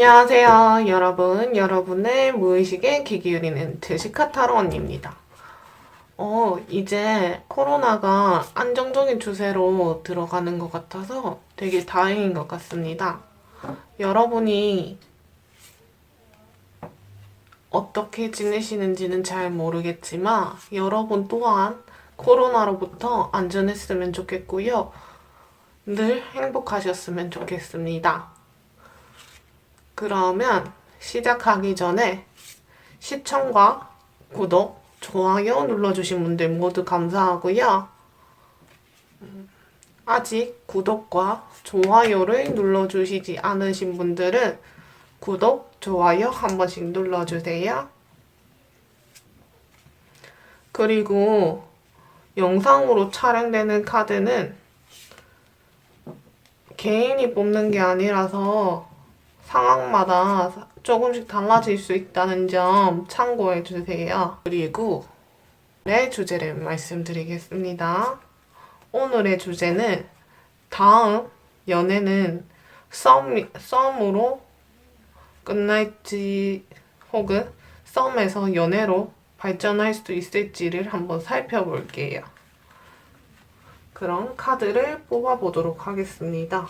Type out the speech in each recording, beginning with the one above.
안녕하세요, 여러분. 여러분의 무의식에 귀 기울이는 드시카 타로 언니입니다. 이제 코로나가 안정적인 추세로 들어가는 것 같아서 되게 다행인 것 같습니다. 여러분이 어떻게 지내시는지는 잘 모르겠지만 여러분 또한 코로나로부터 안전했으면 좋겠고요. 늘 행복하셨으면 좋겠습니다. 그러면 시작하기 전에 시청과 구독, 좋아요 눌러주신 분들 모두 감사하고요. 아직 구독과 좋아요를 눌러주시지 않으신 분들은 구독, 좋아요 한 번씩 눌러주세요. 그리고 영상으로 촬영되는 카드는 개인이 뽑는 게 아니라서 상황마다 조금씩 달라질 수 있다는 점 참고해 주세요. 그리고 오늘의 주제를 말씀드리겠습니다. 오늘의 주제는 다음 연애는 썸으로 끝날지 혹은 썸에서 연애로 발전할 수 있을지를 한번 살펴볼게요. 그럼 카드를 뽑아보도록 하겠습니다.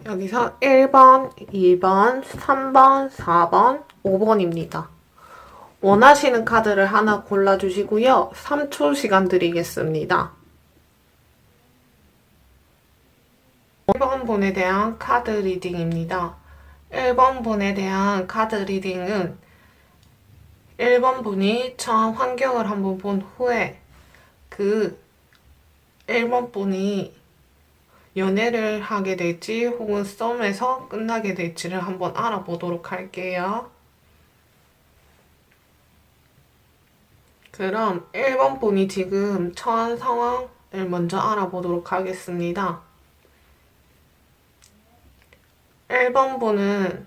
여기서 1번, 2번, 3번, 4번, 5번입니다. 원하시는 카드를 하나 골라주시고요. 3초 시간 드리겠습니다. 1번 분에 대한 카드 리딩입니다. 1번 분에 대한 카드 리딩은 1번 분이 처한 환경을 한번 본 후에 그 1번 분이 연애를 하게 될지 혹은 썸에서 끝나게 될지를 한번 알아보도록 할게요. 그럼 1번 분이 지금 처한 상황을 먼저 알아보도록 하겠습니다. 1번 분은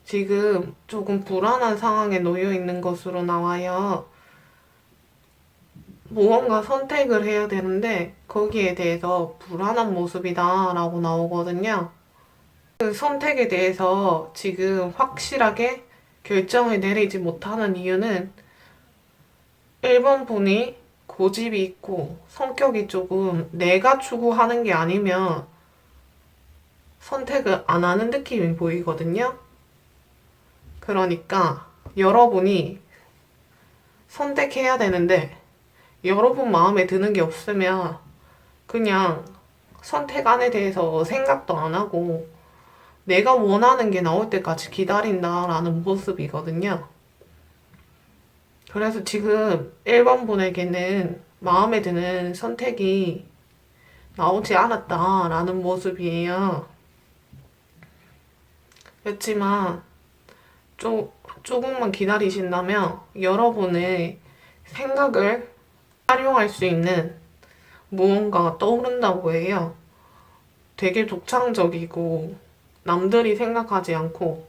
지금 조금 불안한 상황에 놓여 있는 것으로 나와요. 무언가 선택을 해야 되는데 거기에 대해서 불안한 모습이다 라고 나오거든요. 그 선택에 대해서 지금 확실하게 결정을 내리지 못하는 이유는 1번 분이 고집이 있고 성격이 조금 내가 추구하는 게 아니면 선택을 안 하는 느낌이 보이거든요. 그러니까 여러분이 선택해야 되는데 여러분 마음에 드는 게 없으면 그냥 선택 안에 대해서 생각도 안 하고 내가 원하는 게 나올 때까지 기다린다라는 모습이거든요. 그래서 지금 1번 분에게는 마음에 드는 선택이 나오지 않았다라는 모습이에요. 그렇지만 조금만 기다리신다면 여러분의 생각을 활용할 수 있는 무언가가 떠오른다고 해요. 되게 독창적이고 남들이 생각하지 않고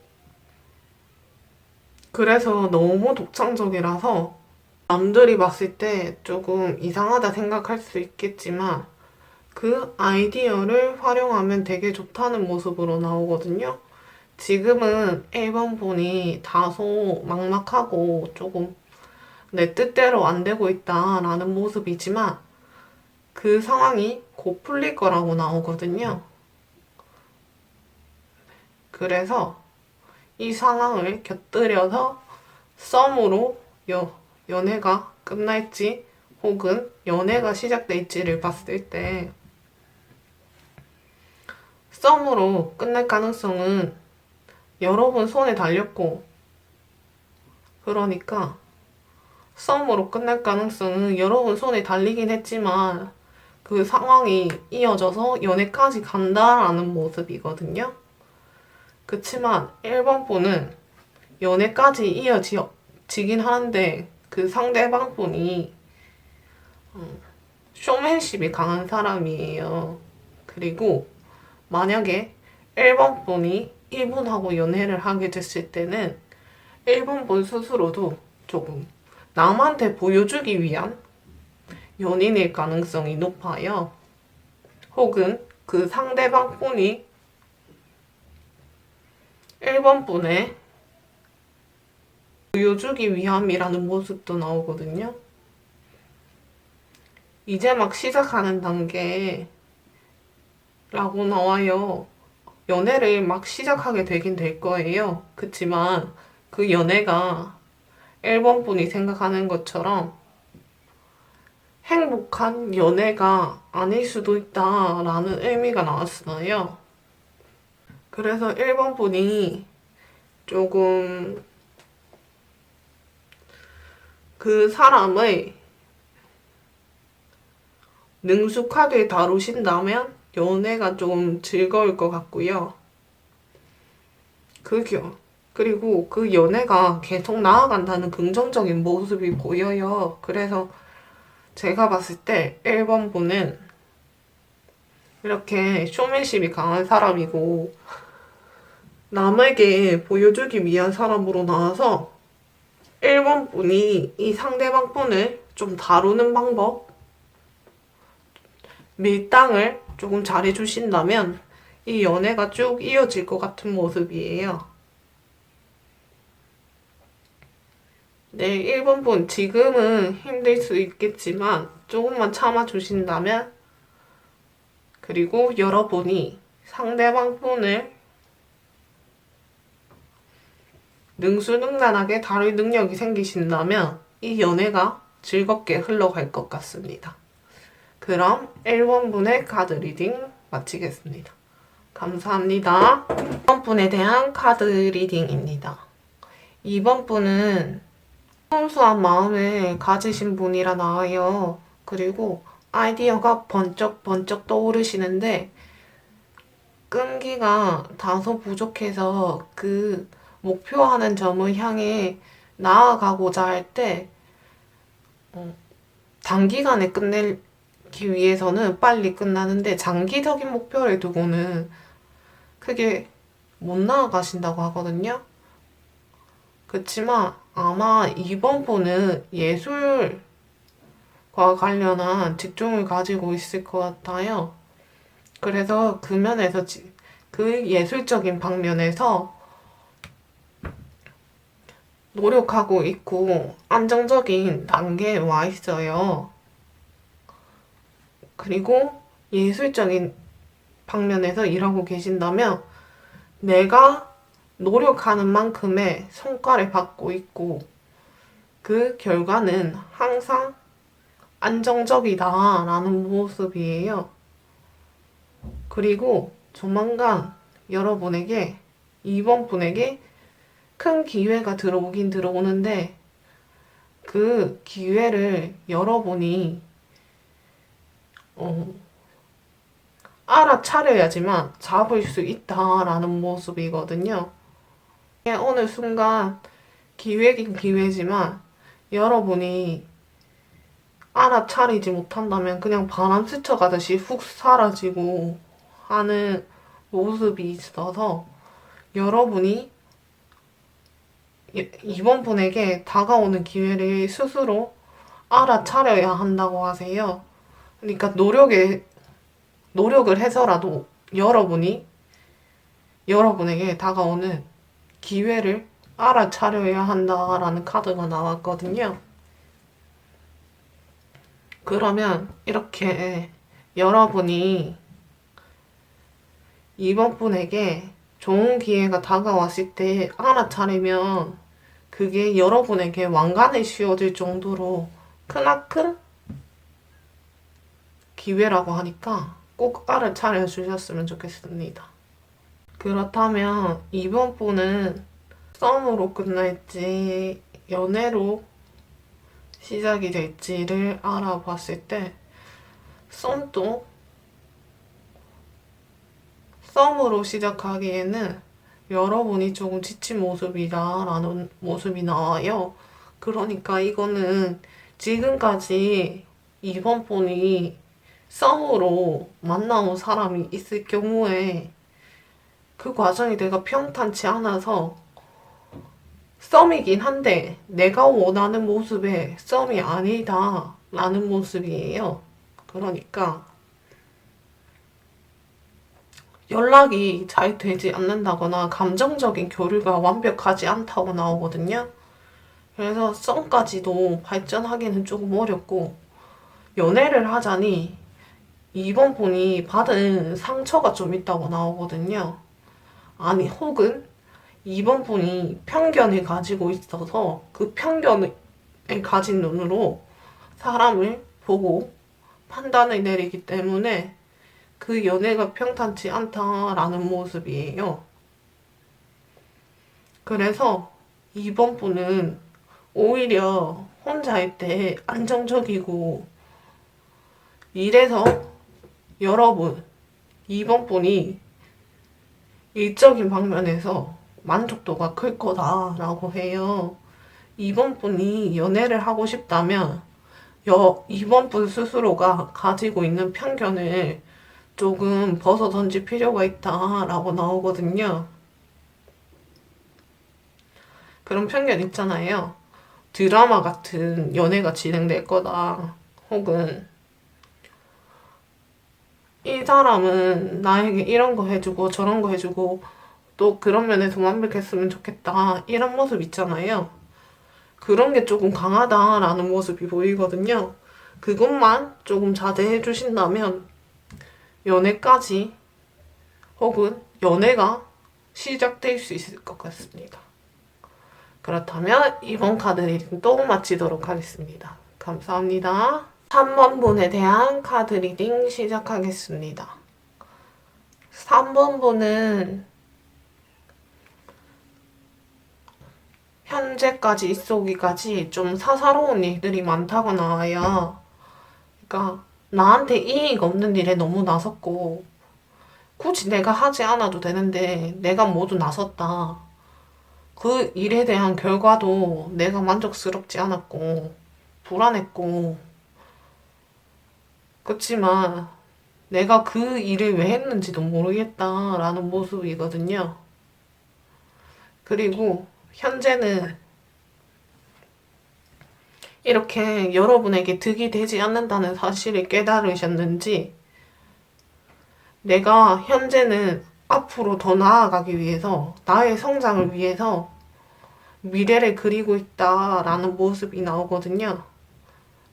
그래서 너무 독창적이라서 남들이 봤을 때 조금 이상하다 생각할 수 있겠지만 그 아이디어를 활용하면 되게 좋다는 모습으로 나오거든요. 지금은 1번 분이 다소 막막하고 조금 내 뜻대로 안 되고 있다라는 모습이지만 그 상황이 곧 풀릴 거라고 나오거든요. 그래서 이 상황을 곁들여서 썸으로 연애가 끝날지 혹은 연애가 시작될지를 봤을 때 썸으로 끝날 가능성은 여러분 손에 달렸고 그러니까 썸으로 끝날 가능성은 여러분 손에 달리긴 했지만 그 상황이 이어져서 연애까지 간다라는 모습이거든요. 그치만 1번 분은 연애까지 이어지긴 하는데 그 상대방 분이 쇼맨십이 강한 사람이에요. 그리고 만약에 1번 분이 이분하고 연애를 하게 됐을 때는 1번 분 스스로도 조금 남한테 보여주기 위한 연인일 가능성이 높아요. 혹은 그 상대방 분이 1번 분의 보여주기 위함이라는 모습도 나오거든요. 이제 막 시작하는 단계라고 나와요. 연애를 막 시작하게 되긴 될 거예요. 그치만 그 연애가 1번 분이 생각하는 것처럼 행복한 연애가 아닐 수도 있다라는 의미가 나왔어요. 그래서 1번 분이 조금 그 사람의 능숙하게 다루신다면 연애가 좀 즐거울 것 같고요. 그리고 그 연애가 계속 나아간다는 긍정적인 모습이 보여요. 그래서 제가 봤을 때 1번 분은 이렇게 쇼맨십이 강한 사람이고 남에게 보여주기 위한 사람으로 나와서 1번 분이 이 상대방 분을 좀 다루는 방법, 밀당을 조금 잘해주신다면 이 연애가 쭉 이어질 것 같은 모습이에요. 네, 1번 분 지금은 힘들 수 있겠지만 조금만 참아주신다면 그리고 여러분이 상대방 분을 능수능란하게 다룰 능력이 생기신다면 이 연애가 즐겁게 흘러갈 것 같습니다. 그럼 1번 분의 카드 리딩 마치겠습니다. 감사합니다. 2번 분에 대한 카드 리딩입니다. 2번 분은 순수한 마음을 가지신 분이라 나와요. 그리고 아이디어가 번쩍번쩍 떠오르시는데 끈기가 다소 부족해서 그 목표하는 점을 향해 나아가고자 할 때 단기간에 끝내기 위해서는 빨리 끝나는데 장기적인 목표를 두고는 크게 못 나아가신다고 하거든요. 그렇지만 아마 이번 분은 예술과 관련한 직종을 가지고 있을 것 같아요. 그래서 그 면에서 그 예술적인 방면에서 노력하고 있고 안정적인 단계에 와 있어요. 그리고 예술적인 방면에서 일하고 계신다면 내가 노력하는 만큼의 성과를 받고 있고 그 결과는 항상 안정적이다라는 모습이에요. 그리고 조만간 여러분에게, 이번 분에게 큰 기회가 들어오긴 들어오는데 그 기회를 여러분이 알아차려야지만 잡을 수 있다라는 모습이거든요. 어느 순간 기회긴 기회지만 여러분이 알아차리지 못한다면 그냥 바람 스쳐가듯이 훅 사라지고 하는 모습이 있어서 여러분이 이번 분에게 다가오는 기회를 스스로 알아차려야 한다고 하세요. 그러니까 노력을 해서라도 여러분에게 다가오는 기회를 알아차려야 한다라는 카드가 나왔거든요. 그러면 이렇게 여러분이 이번 분에게 좋은 기회가 다가왔을 때 알아차리면 그게 여러분에게 왕관을 씌워줄 정도로 크나큰 기회라고 하니까 꼭 알아차려 주셨으면 좋겠습니다. 그렇다면 이번 분은 썸으로 끝날지 연애로 시작이 될지를 알아봤을 때 썸으로 시작하기에는 여러분이 조금 지친 모습이다라는 모습이 나와요. 그러니까 이거는 지금까지 이번 분이 썸으로 만나온 사람이 있을 경우에 그 과정이 내가 평탄치 않아서 썸이긴 한데 내가 원하는 모습의 썸이 아니다 라는 모습이에요. 그러니까 연락이 잘 되지 않는다거나 감정적인 교류가 완벽하지 않다고 나오거든요. 그래서 썸까지도 발전하기는 조금 어렵고 연애를 하자니 이번 분이 받은 상처가 좀 있다고 나오거든요. 아니 혹은 이번 분이 편견을 가지고 있어서 그 편견을 가진 눈으로 사람을 보고 판단을 내리기 때문에 그 연애가 평탄치 않다라는 모습이에요. 그래서 이번 분은 오히려 혼자일 때 안정적이고 이래서 이번 분이 일적인 방면에서 만족도가 클 거다라고 해요. 이번 분이 연애를 하고 싶다면 이번 분 스스로가 가지고 있는 편견을 조금 벗어던질 필요가 있다라고 나오거든요. 그런 편견 있잖아요. 드라마 같은 연애가 진행될 거다. 혹은 이 사람은 나에게 이런 거 해주고 저런 거 해주고 또 그런 면에서 완벽했으면 좋겠다. 이런 모습 있잖아요. 그런 게 조금 강하다라는 모습이 보이거든요. 그것만 조금 자제해 주신다면 연애까지 혹은 연애가 시작될 수 있을 것 같습니다. 그렇다면 이번 카드 리딩 또 마치도록 하겠습니다. 감사합니다. 3번 분에 대한 카드 리딩 시작하겠습니다. 3번분은 현재까지 있어오기까지 좀 사사로운 일들이 많다고 나와요. 그러니까 나한테 이익 없는 일에 너무 나섰고 굳이 내가 하지 않아도 되는데 내가 모두 나섰다. 그 일에 대한 결과도 내가 만족스럽지 않았고 불안했고 그렇지만 내가 그 일을 왜 했는지도 모르겠다라는 모습이거든요. 그리고 현재는 이렇게 여러분에게 득이 되지 않는다는 사실을 깨달으셨는지 내가 현재는 앞으로 더 나아가기 위해서 나의 성장을 위해서 미래를 그리고 있다라는 모습이 나오거든요.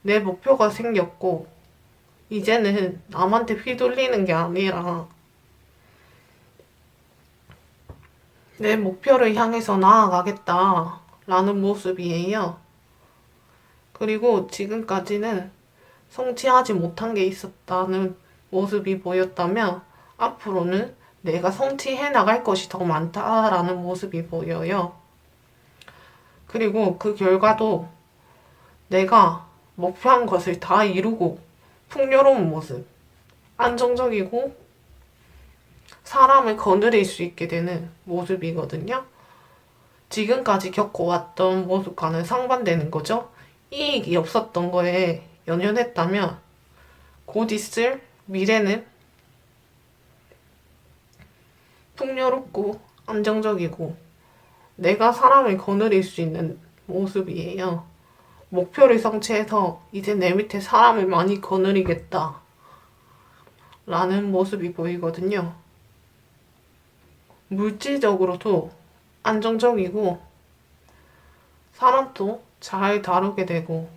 내 목표가 생겼고 이제는 남한테 휘둘리는 게 아니라 내 목표를 향해서 나아가겠다라는 모습이에요. 그리고 지금까지는 성취하지 못한 게 있었다는 모습이 보였다면 앞으로는 내가 성취해 나갈 것이 더 많다라는 모습이 보여요. 그리고 그 결과도 내가 목표한 것을 다 이루고 풍요로운 모습, 안정적이고 사람을 거느릴 수 있게 되는 모습이거든요. 지금까지 겪어왔던 모습과는 상반되는 거죠. 이익이 없었던 거에 연연했다면 곧 있을 미래는 풍요롭고 안정적이고 내가 사람을 거느릴 수 있는 모습이에요. 목표를 성취해서 이제 내 밑에 사람을 많이 거느리겠다 라는 모습이 보이거든요. 물질적으로도 안정적이고 사람도 잘 다루게 되고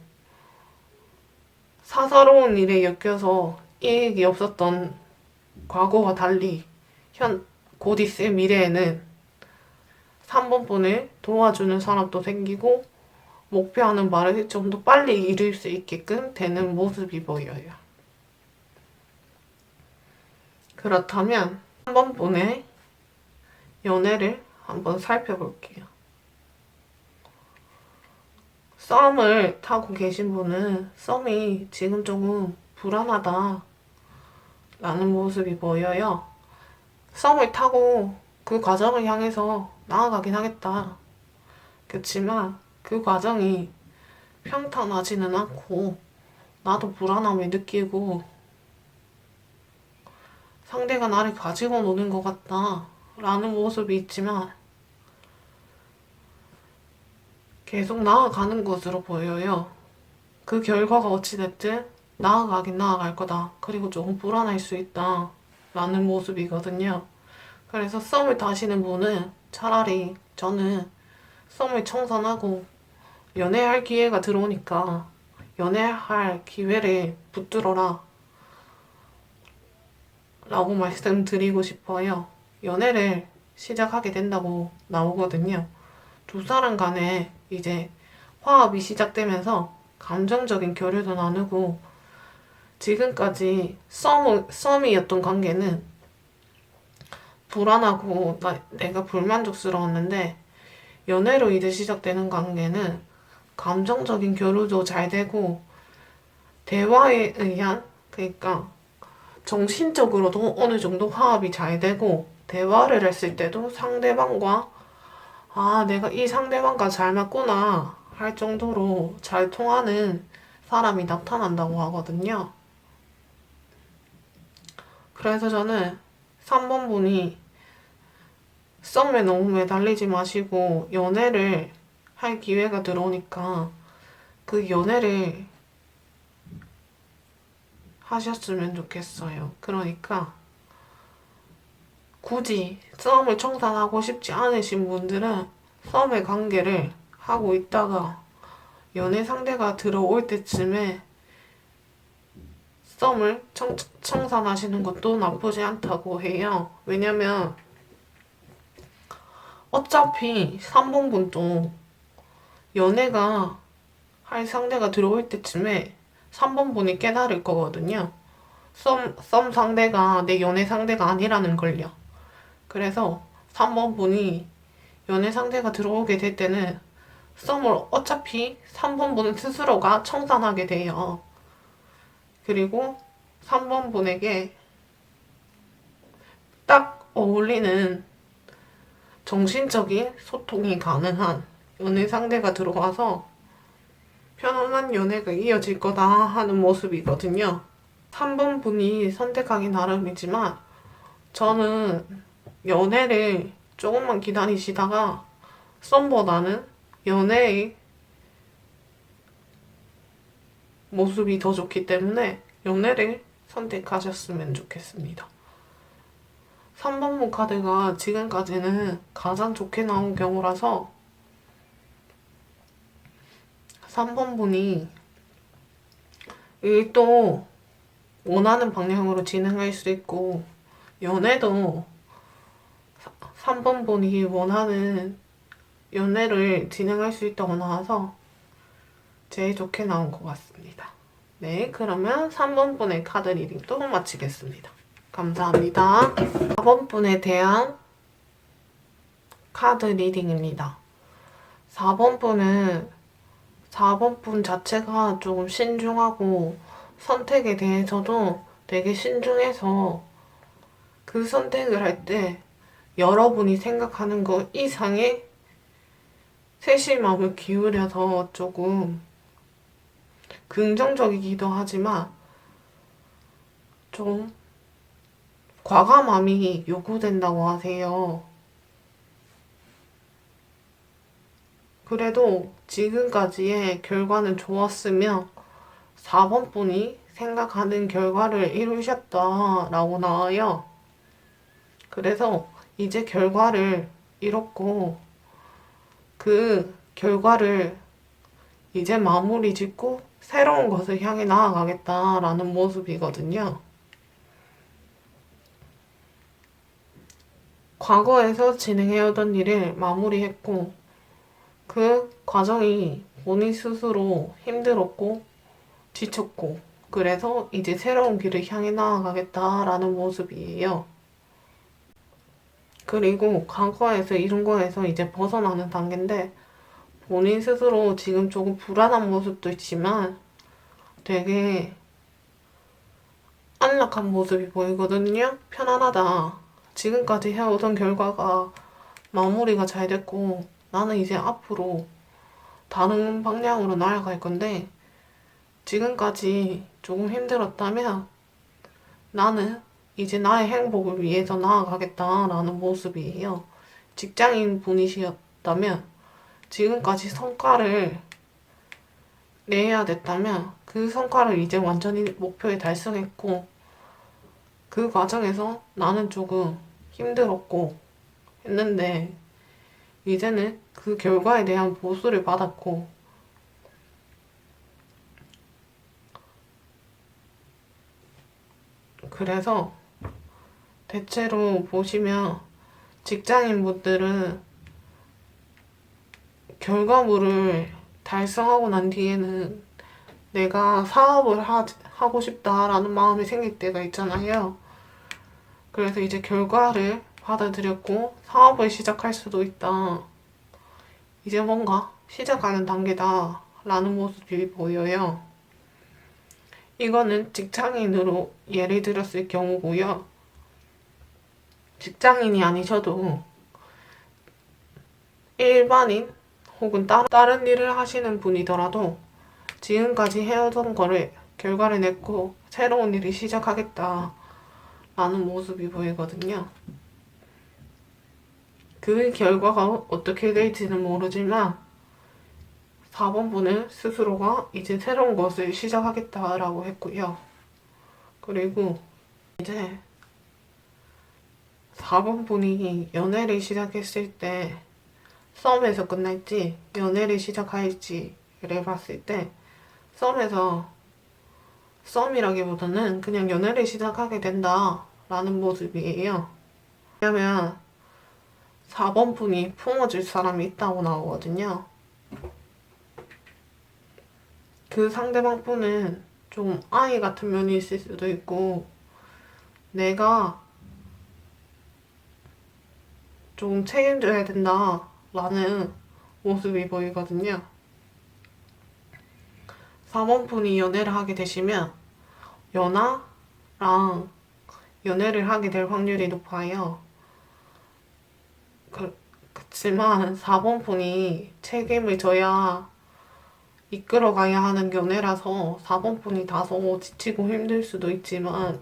사사로운 일에 엮여서 이익이 없었던 과거와 달리 곧 있을 미래에는 3번분을 도와주는 사람도 생기고 목표하는 말을 좀 더 빨리 이룰 수 있게끔 되는 모습이 보여요. 그렇다면 3번분의 연애를 한번 살펴볼게요. 썸을 타고 계신 분은 썸이 지금 조금 불안하다 라는 모습이 보여요. 썸을 타고 그 과정을 향해서 나아가긴 하겠다. 그렇지만 그 과정이 평탄하지는 않고 나도 불안함을 느끼고 상대가 나를 가지고 노는 것 같다 라는 모습이 있지만 계속 나아가는 것으로 보여요. 그 결과가 어찌됐든 나아가긴 나아갈 거다. 그리고 조금 불안할 수 있다 라는 모습이거든요. 그래서 썸을 타시는 분은 차라리 저는 썸을 청산하고 연애할 기회가 들어오니까 연애할 기회를 붙들어라 라고 말씀드리고 싶어요. 연애를 시작하게 된다고 나오거든요. 두 사람 간에 이제 화합이 시작되면서 감정적인 교류도 나누고 지금까지 썸이었던 관계는 불안하고 내가 불만족스러웠는데 연애로 이제 시작되는 관계는 감정적인 교류도 잘 되고 대화에 의한 그러니까 정신적으로도 어느 정도 화합이 잘 되고 대화를 했을 때도 상대방과 내가 이 상대방과 잘 맞구나 할 정도로 잘 통하는 사람이 나타난다고 하거든요. 그래서 저는 3번 분이 썸에 너무 매달리지 마시고 연애를 할 기회가 들어오니까 그 연애를 하셨으면 좋겠어요. 그러니까 굳이 썸을 청산하고 싶지 않으신 분들은 썸의 관계를 하고 있다가 연애 상대가 들어올 때쯤에 썸을 청산하시는 것도 나쁘지 않다고 해요. 왜냐면 어차피 3번분도 연애가 할 상대가 들어올 때쯤에 3번분이 깨달을 거거든요. 썸 상대가 내 연애 상대가 아니라는 걸요. 그래서 3번 분이 연애 상대가 들어오게 될 때는 썸을 어차피 3번 분은 스스로가 청산하게 돼요. 그리고 3번 분에게 딱 어울리는 정신적인 소통이 가능한 연애 상대가 들어와서 편안한 연애가 이어질 거다 하는 모습이거든요. 3번 분이 선택하기 나름이지만 저는 연애를 조금만 기다리시다가 썸보다는 연애의 모습이 더 좋기 때문에 연애를 선택하셨으면 좋겠습니다. 3번분 카드가 지금까지는 가장 좋게 나온 경우라서 3번분이 일도 원하는 방향으로 진행할 수 있고 연애도 3번분이 원하는 연애를 진행할 수 있다고 나와서 제일 좋게 나온 것 같습니다. 네, 그러면 3번분의 카드 리딩도 마치겠습니다. 감사합니다. 4번분에 대한 카드 리딩입니다. 4번분은 4번분 자체가 조금 신중하고 선택에 대해서도 되게 신중해서 그 선택을 할 때 여러분이 생각하는 것 이상의 세심함을 기울여서 조금 긍정적이기도 하지만 좀 과감함이 요구된다고 하세요. 그래도 지금까지의 결과는 좋았으며 4번 분이 생각하는 결과를 이루셨다라고 나와요. 그래서 이제 결과를 이뤘고 그 결과를 이제 마무리 짓고 새로운 것을 향해 나아가겠다라는 모습이거든요. 과거에서 진행해오던 일을 마무리했고 그 과정이 본인 스스로 힘들었고 지쳤고 그래서 이제 새로운 길을 향해 나아가겠다라는 모습이에요. 그리고 과거에서 이룬 거에서 이제 벗어나는 단계인데 본인 스스로 지금 조금 불안한 모습도 있지만 되게 안락한 모습이 보이거든요. 편안하다. 지금까지 해오던 결과가 마무리가 잘 됐고 나는 이제 앞으로 다른 방향으로 나아갈 건데 지금까지 조금 힘들었다면 나는 이제 나의 행복을 위해서 나아가겠다라는 모습이에요. 직장인 분이셨다면 지금까지 성과를 내야 됐다면 그 성과를 이제 완전히 목표에 달성했고 그 과정에서 나는 조금 힘들었고 했는데 이제는 그 결과에 대한 보수를 받았고 그래서 대체로 보시면 직장인분들은 결과물을 달성하고 난 뒤에는 내가 사업을 하고 싶다라는 마음이 생길 때가 있잖아요. 그래서 이제 결과를 받아들였고 사업을 시작할 수도 있다. 이제 뭔가 시작하는 단계다 라는 모습이 보여요. 이거는 직장인으로 예를 들었을 경우고요. 직장인이 아니셔도 일반인 혹은 다른 일을 하시는 분이더라도 지금까지 해오던 거를 결과를 냈고 새로운 일을 시작하겠다 라는 모습이 보이거든요. 그 결과가 어떻게 될지는 모르지만 4번 분은 스스로가 이제 새로운 것을 시작하겠다라고 했고요. 그리고 이제 4번 분이 연애를 시작했을 때 썸에서 끝날지 연애를 시작할지를 봤을 때 썸이라기보다는 그냥 연애를 시작하게 된다라는 모습이에요. 왜냐면 4번 분이 품어줄 사람이 있다고 나오거든요. 그 상대방 분은 좀 아이 같은 면이 있을 수도 있고, 내가 좀 책임져야 된다라는 모습이 보이거든요. 4번 분이 연애를 하게 되시면 연하랑 연애를 하게 될 확률이 높아요. 그치만 4번 분이 책임을 져야 이끌어가야 하는 연애라서 4번 분이 다소 지치고 힘들 수도 있지만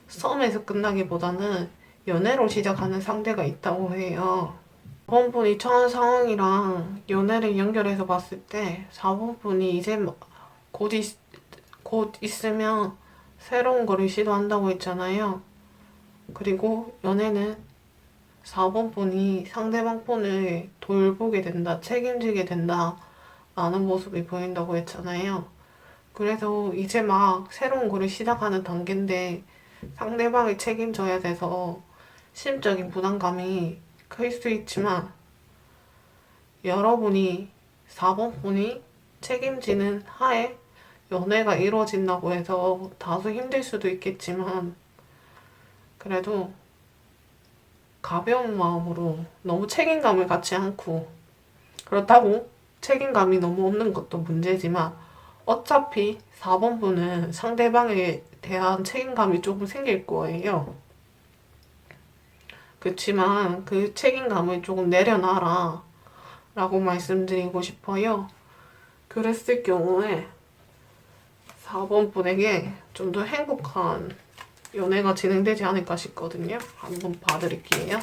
썸에서 끝나기보다는 연애로 시작하는 상대가 있다고 해요. 4번 분이 처한 상황이랑 연애를 연결해서 봤을 때 4번 분이 이제 곧, 곧 있으면 새로운 거를 시도한다고 했잖아요. 그리고 연애는 4번 분이 상대방 폰을 돌보게 된다, 책임지게 된다 라는 모습이 보인다고 했잖아요. 그래서 이제 막 새로운 거를 시작하는 단계인데 상대방을 책임져야 돼서 심적인 부담감이 클 수 있지만 여러분이 4번 분이 책임지는 하에 연애가 이루어진다고 해서 다소 힘들 수도 있겠지만 그래도 가벼운 마음으로 너무 책임감을 갖지 않고 그렇다고 책임감이 너무 없는 것도 문제지만 어차피 4번 분은 상대방에 대한 책임감이 조금 생길 거예요. 그렇지만 그 책임감을 조금 내려놔라 라고 말씀드리고 싶어요. 그랬을 경우에 4번 분에게 좀 더 행복한 연애가 진행되지 않을까 싶거든요. 한번 봐드릴게요.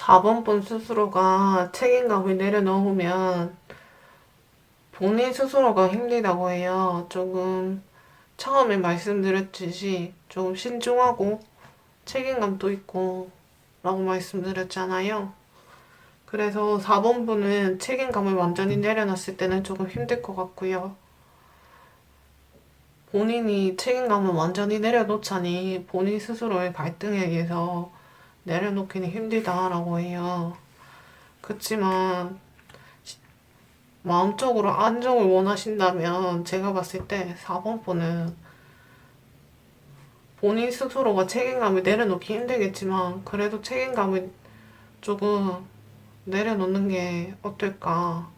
4번 분 스스로가 책임감을 내려놓으면 본인 스스로가 힘들다고 해요. 조금 처음에 말씀드렸듯이 조금 신중하고 책임감도 있고 라고 말씀드렸잖아요. 그래서 4번 분은 책임감을 완전히 내려놨을 때는 조금 힘들 것 같고요. 본인이 책임감을 완전히 내려놓자니 본인 스스로의 갈등에 의해서 내려놓기는 힘들다라고 해요. 그렇지만 마음적으로 안정을 원하신다면 제가 봤을 때 4번 분은 본인 스스로가 책임감을 내려놓기 힘들겠지만 그래도 책임감을 조금 내려놓는 게 어떨까.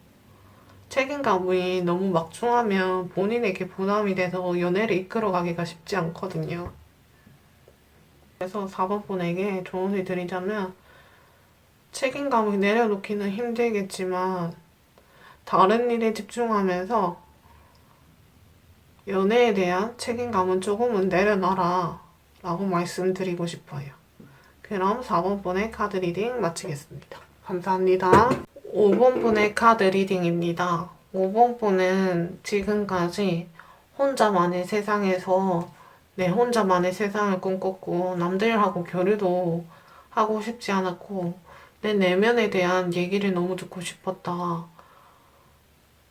책임감이 너무 막중하면 본인에게 부담이 돼서 연애를 이끌어가기가 쉽지 않거든요. 그래서 4번 분에게 조언을 드리자면 책임감을 내려놓기는 힘들겠지만 다른 일에 집중하면서 연애에 대한 책임감은 조금은 내려놔라 라고 말씀드리고 싶어요. 그럼 4번 분의 카드 리딩 마치겠습니다. 감사합니다. 5번 분의 카드 리딩입니다. 5번 분은 지금까지 혼자만의 세상에서 내 혼자만의 세상을 꿈꿨고 남들하고 교류도 하고 싶지 않았고 내 내면에 대한 얘기를 너무 듣고 싶었다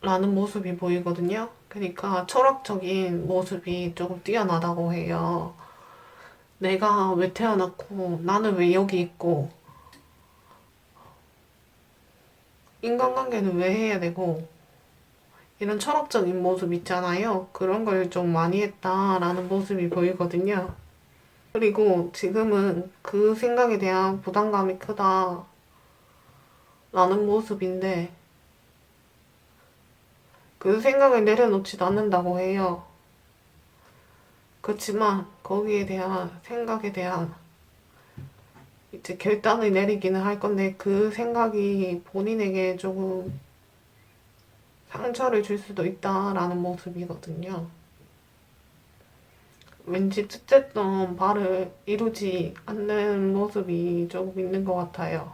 라는 모습이 보이거든요. 그러니까 철학적인 모습이 조금 뛰어나다고 해요. 내가 왜 태어났고 나는 왜 여기 있고 인간관계는 왜 해야 되고 이런 철학적인 모습 있잖아요. 그런 걸 좀 많이 했다라는 모습이 보이거든요. 그리고 지금은 그 생각에 대한 부담감이 크다라는 모습인데 그 생각을 내려놓지도 않는다고 해요. 그렇지만 거기에 대한 생각에 대한 이제 결단을 내리기는 할 건데 그 생각이 본인에게 조금 상처를 줄 수도 있다라는 모습이거든요. 왠지 뜻했던 바를 이루지 않는 모습이 조금 있는 것 같아요.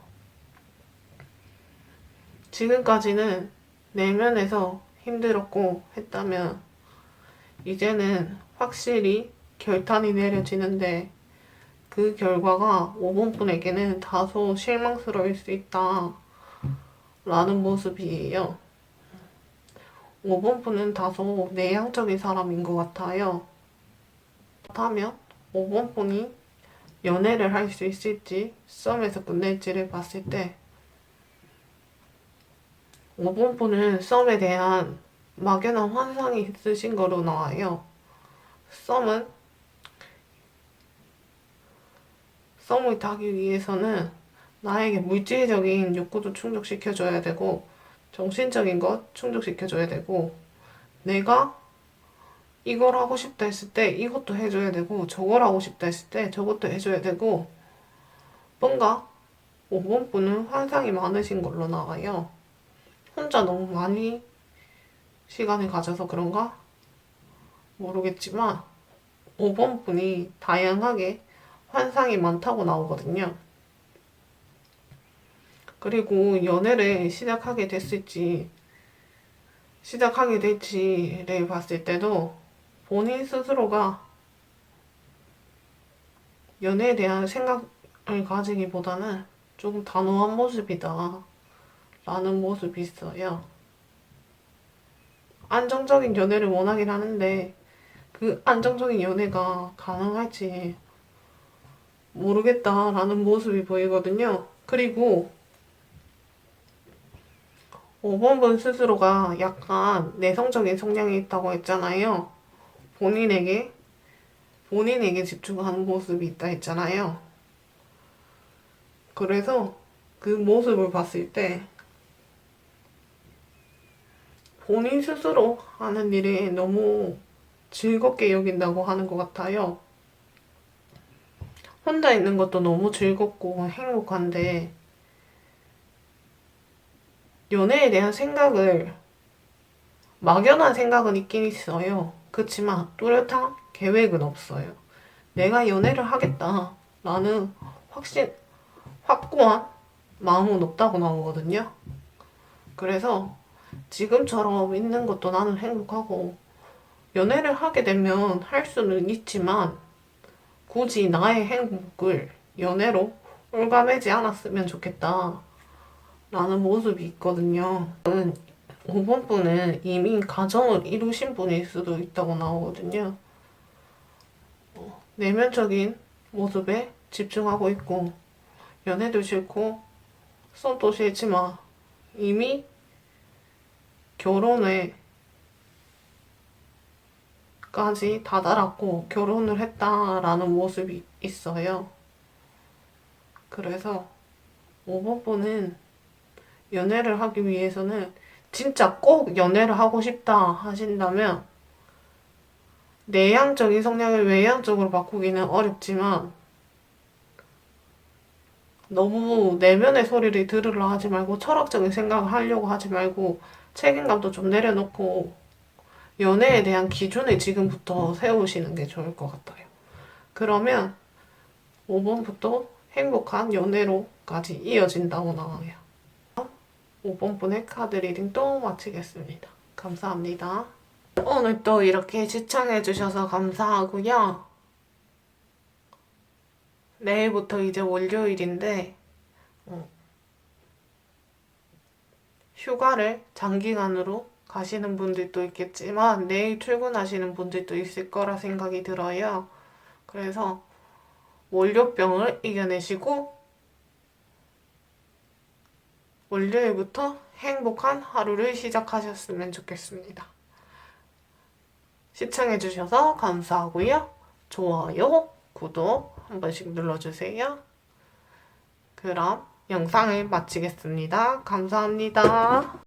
지금까지는 내면에서 힘들었고 했다면 이제는 확실히 결단이 내려지는데 그 결과가 5번 분에게는 다소 실망스러울 수 있다 라는 모습이에요. 5번 분은 다소 내향적인 사람인 것 같아요. 그렇다면 5번 분이 연애를 할 수 있을지 썸에서 끝낼지를 봤을 때 5번 분은 썸에 대한 막연한 환상이 있으신 거로 나와요. 썸은 썸을 타기 위해서는 나에게 물질적인 욕구도 충족시켜줘야 되고 정신적인 것 충족시켜줘야 되고 내가 이걸 하고 싶다 했을 때 이것도 해줘야 되고 저걸 하고 싶다 했을 때 저것도 해줘야 되고 뭔가 5번 분은 환상이 많으신 걸로 나와요. 혼자 너무 많이 시간을 가져서 그런가? 모르겠지만 5번 분이 다양하게 환상이 많다고 나오거든요. 그리고 연애를 시작하게 될지를 봤을 때도 본인 스스로가 연애에 대한 생각을 가지기보다는 조금 단호한 모습이다 라는 모습이 있어요. 안정적인 연애를 원하긴 하는데 그 안정적인 연애가 가능할지 모르겠다라는 모습이 보이거든요. 그리고 5번 분 스스로가 약간 내성적인 성향이 있다고 했잖아요. 본인에게 집중하는 모습이 있다 했잖아요. 그래서 그 모습을 봤을 때 본인 스스로 하는 일이 너무 즐겁게 여긴다고 하는 것 같아요. 혼자 있는 것도 너무 즐겁고 행복한데 연애에 대한 막연한 생각은 있긴 있어요. 그렇지만 뚜렷한 계획은 없어요. 내가 연애를 하겠다라는 확고한 마음은 없다고 나오거든요. 그래서 지금처럼 있는 것도 나는 행복하고 연애를 하게 되면 할 수는 있지만 굳이 나의 행복을 연애로 올가매지 않았으면 좋겠다 라는 모습이 있거든요. 5번 분은 이미 가정을 이루신 분일 수도 있다고 나오거든요. 내면적인 모습에 집중하고 있고 연애도 싫고 썸도 싫지만 이미 결혼에 까지 다다랐고 결혼을 했다라는 모습이 있어요. 그래서 5번 분은 연애를 하기 위해서는 진짜 꼭 연애를 하고 싶다 하신다면 내향적인 성향을 외향적으로 바꾸기는 어렵지만 너무 내면의 소리를 들으려 하지 말고 철학적인 생각을 하려고 하지 말고 책임감도 좀 내려놓고 연애에 대한 기준을 지금부터 세우시는 게 좋을 것 같아요. 그러면 5번부터 행복한 연애로까지 이어진다고 나와요. 5번 분의 카드 리딩 또 마치겠습니다. 감사합니다. 오늘 또 이렇게 시청해주셔서 감사하고요. 내일부터 이제 월요일인데 휴가를 장기간으로 가시는 분들도 있겠지만 내일 출근하시는 분들도 있을 거라 생각이 들어요. 그래서 월요병을 이겨내시고 월요일부터 행복한 하루를 시작하셨으면 좋겠습니다. 시청해주셔서 감사하고요. 좋아요, 구독 한 번씩 눌러주세요. 그럼 영상을 마치겠습니다. 감사합니다.